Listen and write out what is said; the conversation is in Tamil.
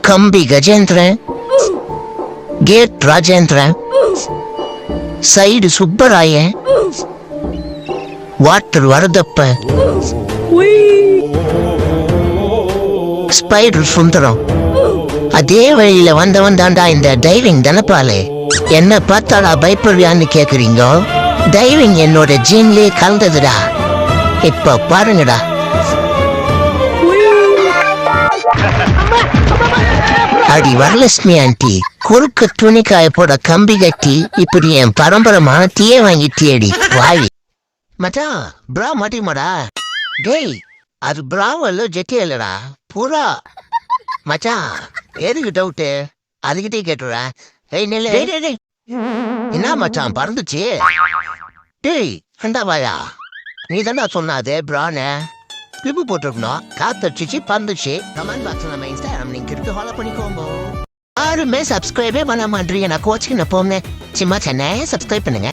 கம்பி Gajendran, gate Rajendran, side Subbarayan, water Varadappa, spider Sundaram. அதே வழியில வந்தவன் தாண்டா இந்த டைவிங் தனப்பாலே. என்ன பார்த்தாடா பயப்படுவியான்னு கேக்குறீங்க? டைவிங் என்னோட ஜீன்லயே கலந்ததுடா. இப்ப பாருங்கடா. அடி வரலட்சுமி ஆண்டி, குறுக்கு துணிக்காய போட கம்பி கட்டி இப்படி என் பரம்பரமான தீய வாங்கிட்டியடி வாய். மச்சான் பிரா மாட்டிமாடா. டேய் அது பிராவல்ல ஜெட்டி இல்லடா, புறா. மச்சான் எதுக்கு டவுட்டு? அதுகிட்டே கேட்டுறா. ஏய் நெல்ல, என்ன மச்சான் பறந்துச்சு? டேய் அந்த வாயா, நீ தானே சொன்னாதே பிரான கிளிப்பு போட்டிருக்கணும். காத்தடிச்சு பறந்துச்சு. கமெண்ட் பாக்ஸ் நம்ம இன்ஸ்டாகிராம் லிங்க் இருக்கு, ஃபாலோ பண்ணிக்கோங்க. யாருமே சப்ஸ்கிரைபே பண்ண மாட்டீங்க. நான் கோச்சிக்கு நான் போனேன். சும்மா சென்னை சப்ஸ்கிரைப் பண்ணுங்க.